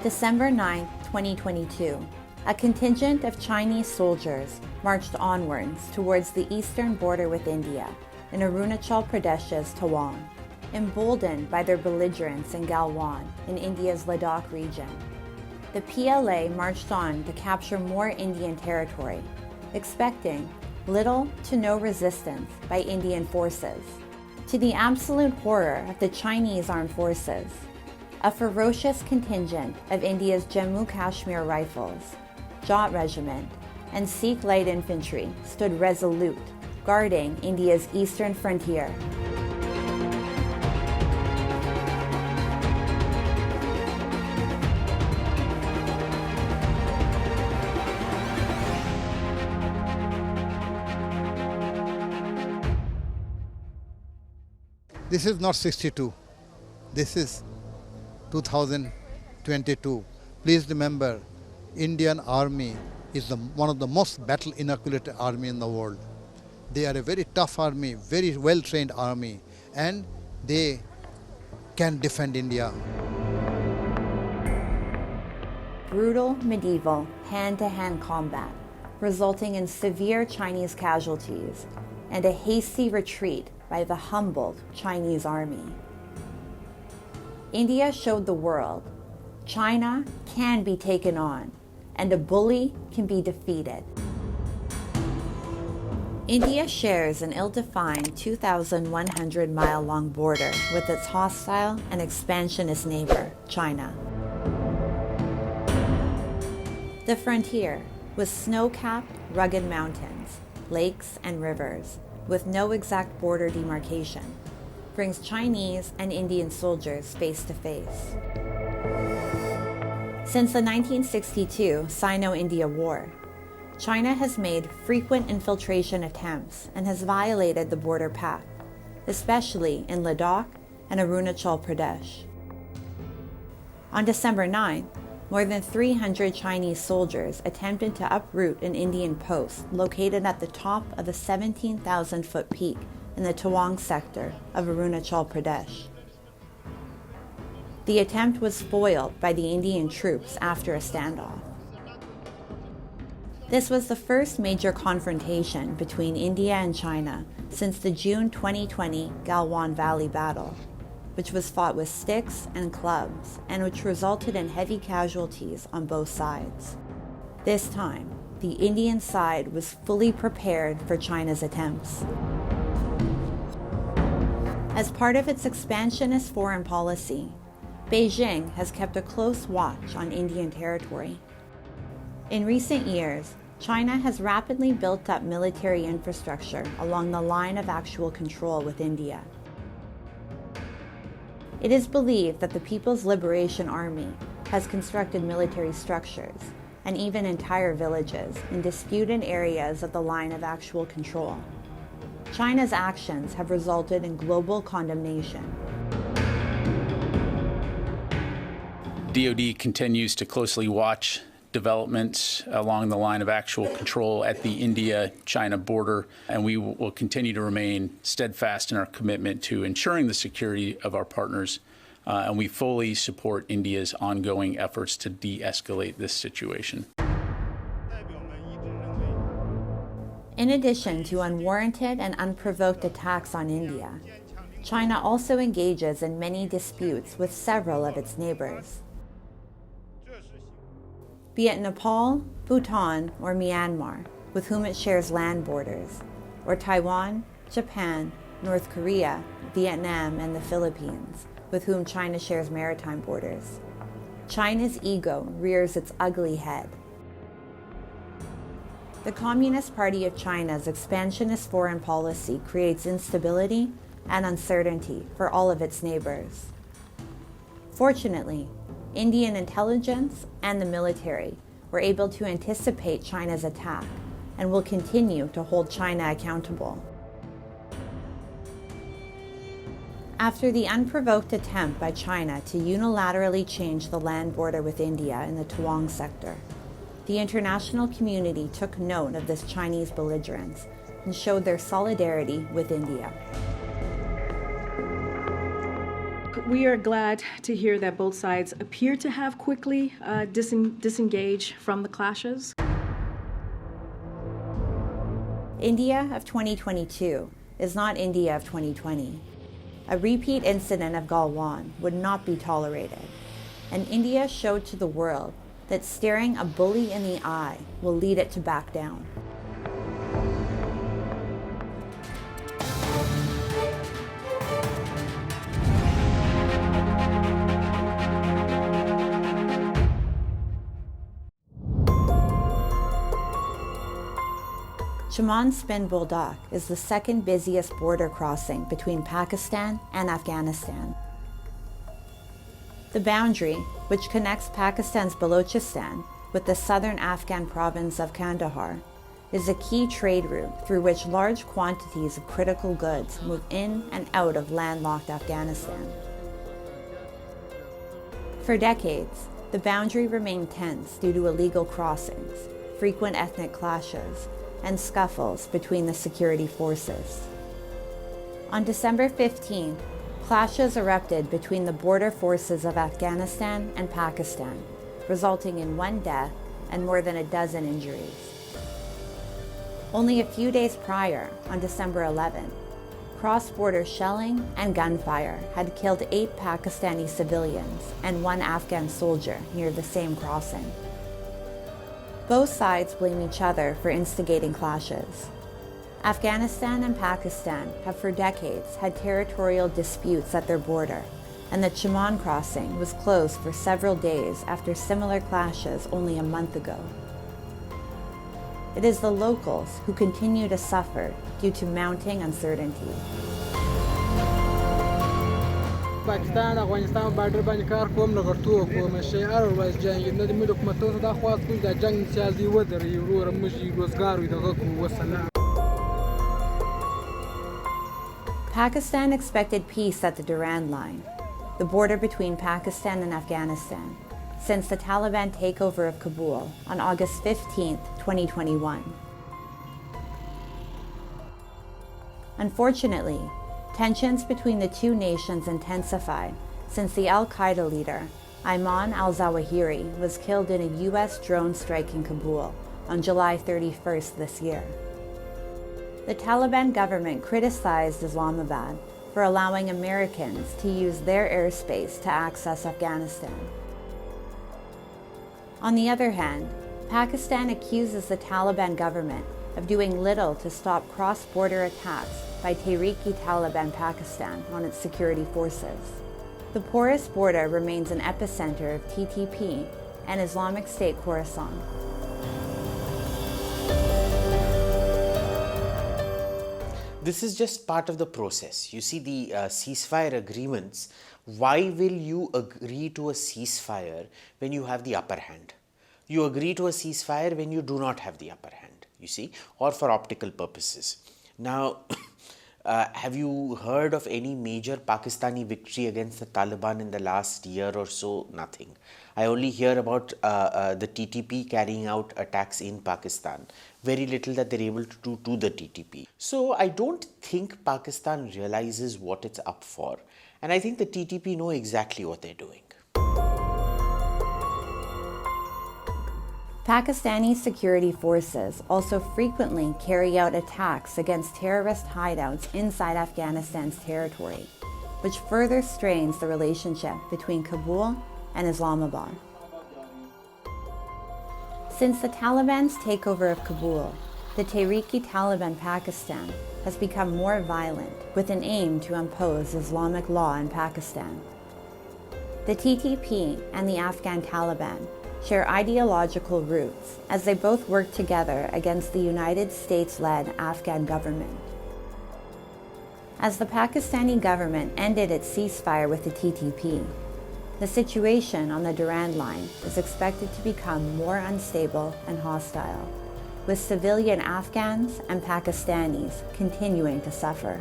December 9, 2022, a contingent of Chinese soldiers marched onwards towards the eastern border with India in Arunachal Pradesh's Tawang, emboldened by their belligerence in Galwan in India's Ladakh region. The PLA marched on to capture more Indian territory, expecting little to no resistance by Indian forces. To the absolute horror of the Chinese armed forces, a ferocious contingent of India's Jammu Kashmir Rifles, Jat Regiment, and Sikh Light Infantry stood resolute, guarding India's eastern frontier. This is not 62. This is 2022. Please remember, Indian Army is one of the most battle-inoculated army in the world. They are a very tough army, very well-trained army, and they can defend India. Brutal medieval hand-to-hand combat, resulting in severe Chinese casualties and a hasty retreat by the humbled Chinese army. India showed the world China can be taken on, and a bully can be defeated. India shares an ill-defined 2,100-mile-long border with its hostile and expansionist neighbor, China. The frontier, with snow-capped, rugged mountains, lakes, and rivers, with no exact border demarcation, brings Chinese and Indian soldiers face to face. Since the 1962 Sino-India War, China has made frequent infiltration attempts and has violated the border pact, especially in Ladakh and Arunachal Pradesh. On December 9th, more than 300 Chinese soldiers attempted to uproot an Indian post located at the top of a 17,000-foot peak in the Tawang sector of Arunachal Pradesh. The attempt was foiled by the Indian troops after a standoff. This was the first major confrontation between India and China since the June 2020 Galwan Valley battle, which was fought with sticks and clubs and which resulted in heavy casualties on both sides. This time, the Indian side was fully prepared for China's attempts. As part of its expansionist foreign policy, Beijing has kept a close watch on Indian territory. In recent years, China has rapidly built up military infrastructure along the line of actual control with India. It is believed that the People's Liberation Army has constructed military structures and even entire villages in disputed areas of the line of actual control. China's actions have resulted in global condemnation. DoD continues to closely watch developments along the line of actual control at the India-China border, and we will continue to remain steadfast in our commitment to ensuring the security of our partners, and we fully support India's ongoing efforts to de-escalate this situation. In addition to unwarranted and unprovoked attacks on India, China also engages in many disputes with several of its neighbors. Be it Nepal, Bhutan, or Myanmar, with whom it shares land borders, or Taiwan, Japan, North Korea, Vietnam, and the Philippines, with whom China shares maritime borders. China's ego rears its ugly head. The Communist Party of China's expansionist foreign policy creates instability and uncertainty for all of its neighbors. Fortunately, Indian intelligence and the military were able to anticipate China's attack and will continue to hold China accountable. After the unprovoked attempt by China to unilaterally change the land border with India in the Tawang sector, the international community took note of this Chinese belligerence and showed their solidarity with India. We are glad to hear that both sides appear to have quickly disengaged from the clashes. India of 2022 is not India of 2020. A repeat incident of Galwan would not be tolerated, and India showed to the world that staring a bully in the eye will lead it to back down. Chaman's Spin Baloch is the second busiest border crossing between Pakistan and Afghanistan. The boundary, which connects Pakistan's Balochistan with the southern Afghan province of Kandahar, is a key trade route through which large quantities of critical goods move in and out of landlocked Afghanistan. For decades, the boundary remained tense due to illegal crossings, frequent ethnic clashes, and scuffles between the security forces. On December 15th, clashes erupted between the border forces of Afghanistan and Pakistan, resulting in 1 death and more than a dozen injuries. Only a few days prior, on December 11th, cross-border shelling and gunfire had killed 8 Pakistani civilians and 1 Afghan soldier near the same crossing. Both sides blame each other for instigating clashes. Afghanistan and Pakistan have for decades had territorial disputes at their border, and the Chaman crossing was closed for several days after similar clashes only a month ago. It is the locals who continue to suffer due to mounting uncertainty. Pakistan, Afghanistan border باندې کار کوم لګرتو کوم شي هر ورځ جنگ نه د ملي حکومتونو دا خواست کوم د جنگ سیاسي ودرې ورور مشي روزګار وي دغه کو وسلام. Pakistan expected peace at the Durand Line, the border between Pakistan and Afghanistan, since the Taliban takeover of Kabul on August 15, 2021. Unfortunately, tensions between the two nations intensified since the al-Qaeda leader, Ayman al-Zawahiri, was killed in a U.S. drone strike in Kabul on July 31st this year. The Taliban government criticized Islamabad for allowing Americans to use their airspace to access Afghanistan. On the other hand, Pakistan accuses the Taliban government of doing little to stop cross-border attacks by Tehrik-e-Taliban Pakistan on its security forces. The porous border remains an epicenter of TTP and Islamic State Khorasan. This is just part of the process. You see, the ceasefire agreements, why will you agree to a ceasefire when you have the upper hand? You agree to a ceasefire when you do not have the upper hand, you see, or for optical purposes. Now, have you heard of any major Pakistani victory against the Taliban in the last year or so? Nothing. I only hear about the TTP carrying out attacks in Pakistan. Very little that they're able to do to the TTP. So I don't think Pakistan realizes what it's up for. And I think the TTP know exactly what they're doing. Pakistani security forces also frequently carry out attacks against terrorist hideouts inside Afghanistan's territory, which further strains the relationship between Kabul and Islamabad. Since the Taliban's takeover of Kabul, the Tehrik-e-Taliban Pakistan has become more violent with an aim to impose Islamic law in Pakistan. The TTP and the Afghan Taliban share ideological roots as they both work together against the United States-led Afghan government. As the Pakistani government ended its ceasefire with the TTP, the situation on the Durand Line is expected to become more unstable and hostile, with civilian Afghans and Pakistanis continuing to suffer.